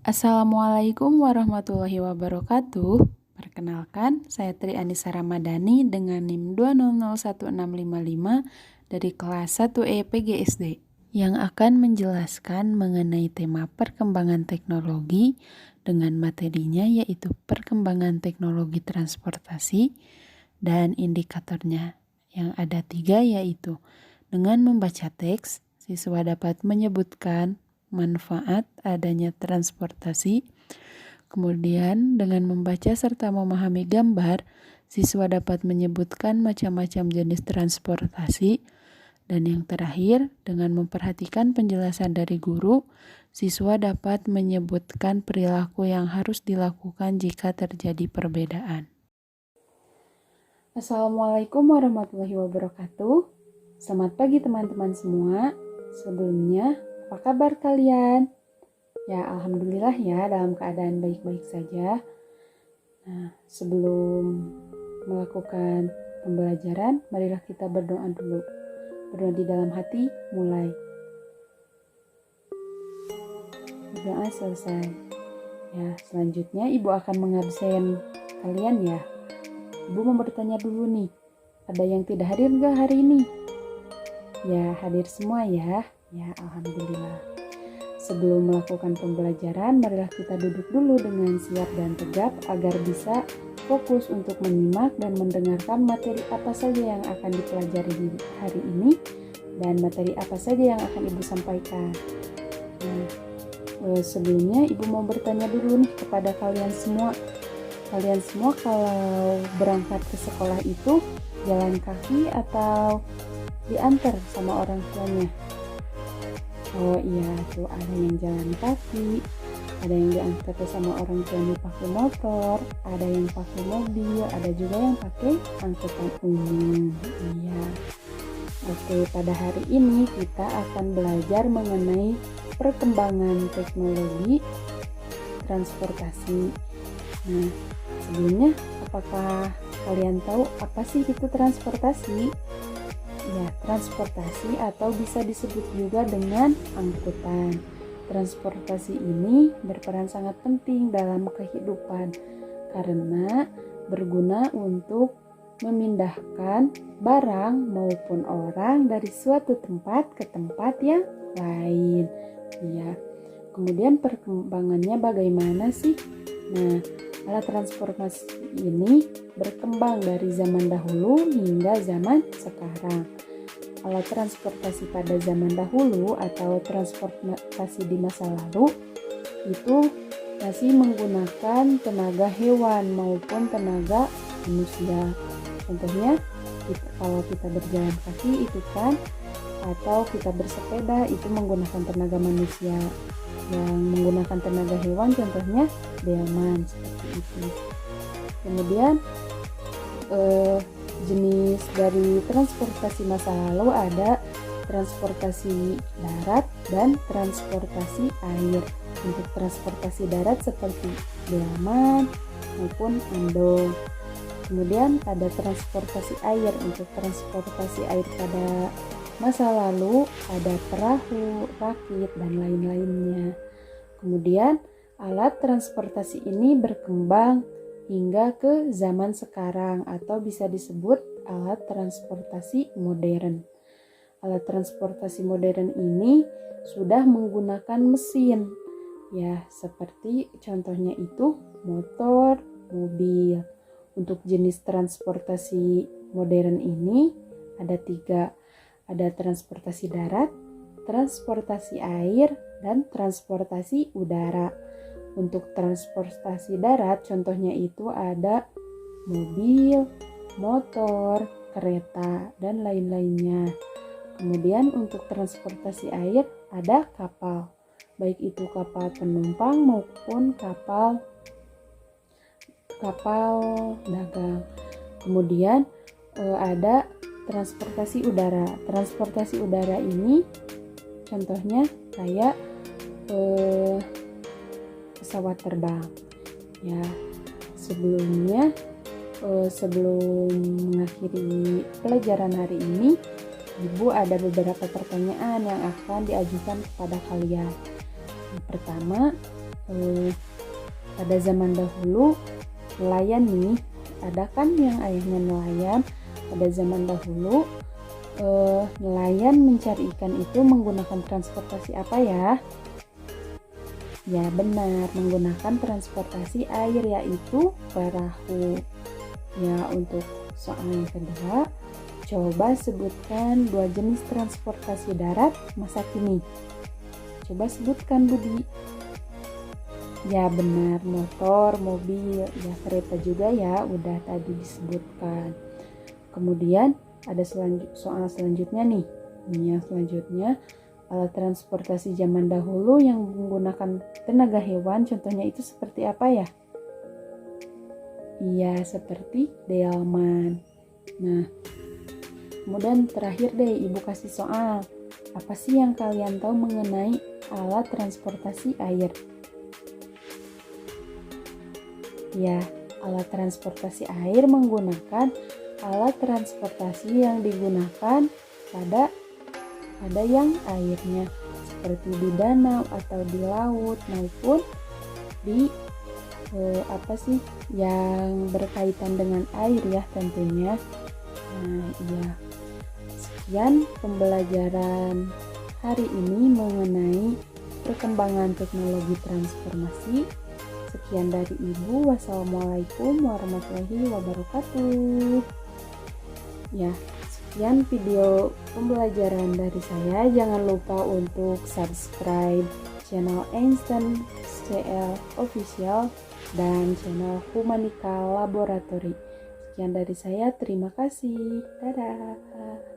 Assalamualaikum warahmatullahi wabarakatuh. Perkenalkan, saya Tri Anissa Ramadhani dengan NIM 2001655 dari kelas 1E PGSD yang akan menjelaskan mengenai tema perkembangan teknologi dengan materinya yaitu perkembangan teknologi transportasi dan indikatornya yang ada 3 yaitu dengan membaca teks, siswa dapat menyebutkan manfaat adanya transportasi. Kemudian dengan membaca serta memahami gambar, siswa dapat menyebutkan macam-macam jenis transportasi. Dan yang terakhir, dengan memperhatikan penjelasan dari guru, siswa dapat menyebutkan perilaku yang harus dilakukan jika terjadi perbedaan. Assalamualaikum warahmatullahi wabarakatuh. Selamat pagi teman-teman semua. Sebelumnya, apa kabar kalian? Ya, alhamdulillah ya, dalam keadaan baik-baik saja. Nah, sebelum melakukan pembelajaran, marilah kita berdoa dulu. Berdoa di dalam hati, mulai. Berdoa selesai. Ya, selanjutnya Ibu akan mengabsen kalian ya. Ibu mau bertanya dulu nih, ada yang tidak hadir nggak hari ini? Ya, hadir semua ya. Ya, alhamdulillah. Sebelum melakukan pembelajaran, marilah kita duduk dulu dengan siap dan tegap agar bisa fokus untuk menyimak dan mendengarkan materi apa saja yang akan dipelajari hari ini dan materi apa saja yang akan Ibu sampaikan. Nah, sebelumnya Ibu mau bertanya dulu nih kepada kalian semua. Kalian semua kalau berangkat ke sekolah itu jalan kaki atau diantar sama orang tuanya? Oh iya, tuh ada yang jalan kaki, ada yang diantar sama orang tuanya pakai motor, ada yang pakai mobil, ada juga yang pakai angkutan umum. Iya. Oke, pada hari ini kita akan belajar mengenai perkembangan teknologi transportasi. Nah, sebelumnya apakah kalian tahu apa sih itu transportasi? Ya, transportasi atau bisa disebut juga dengan angkutan. Transportasi ini berperan sangat penting dalam kehidupan karena berguna untuk memindahkan barang maupun orang dari suatu tempat ke tempat yang lain. Ya, kemudian perkembangannya bagaimana sih? Nah, alat transportasi ini berkembang dari zaman dahulu hingga zaman sekarang. Alat transportasi pada zaman dahulu atau transportasi di masa lalu itu masih menggunakan tenaga hewan maupun tenaga manusia. Contohnya, kalau kita berjalan kaki itu kan, atau kita bersepeda itu menggunakan tenaga manusia. Yang menggunakan tenaga hewan contohnya delman seperti itu. Kemudian jenis dari transportasi masa lalu ada transportasi darat dan transportasi air. Untuk transportasi darat seperti delman maupun andong. Kemudian ada transportasi air. Untuk transportasi air pada masa lalu ada perahu, rakit, dan lain-lainnya. Kemudian alat transportasi ini berkembang hingga ke zaman sekarang atau bisa disebut alat transportasi modern. Alat transportasi modern ini sudah menggunakan mesin. Ya, seperti contohnya itu motor, mobil. Untuk jenis transportasi modern ini ada 3. Ada transportasi darat, transportasi air, dan transportasi udara. Untuk transportasi darat contohnya itu ada mobil, motor, kereta, dan lain-lainnya. Kemudian untuk transportasi air ada kapal, baik itu kapal penumpang maupun kapal dagang. Kemudian ada transportasi udara. Transportasi udara ini contohnya kayak pesawat terbang. Ya, sebelum mengakhiri pelajaran hari ini, Ibu ada beberapa pertanyaan yang akan diajukan kepada kalian. Yang pertama, pada zaman dahulu nelayan nih, ada kan yang ayahnya nelayan. Pada zaman dahulu nelayan mencari ikan itu menggunakan transportasi apa ya? Ya benar, menggunakan transportasi air, yaitu perahu. Ya, untuk soal yang kedua, coba sebutkan 2 jenis transportasi darat masa kini. Coba sebutkan, Budi. Ya benar, motor, mobil, ya kereta juga ya, udah tadi disebutkan. Kemudian ada soal selanjutnya nih. Yang selanjutnya, alat transportasi zaman dahulu yang menggunakan tenaga hewan, contohnya itu seperti apa ya? Iya, seperti delman. Nah, kemudian terakhir deh, Ibu kasih soal. Apa sih yang kalian tahu mengenai alat transportasi air? Ya, alat transportasi air menggunakan alat transportasi yang digunakan pada yang airnya, seperti di danau atau di laut, maupun di yang berkaitan dengan air ya tentunya. Nah, iya. Sekian pembelajaran hari ini mengenai perkembangan teknologi transformasi. Sekian dari Ibu. Wassalamualaikum warahmatullahi wabarakatuh. Ya, sekian video pembelajaran dari saya. Jangan lupa untuk subscribe channel Einstein CL Official dan channel Humanika Laboratory. Sekian dari saya. Terima kasih. Dadah.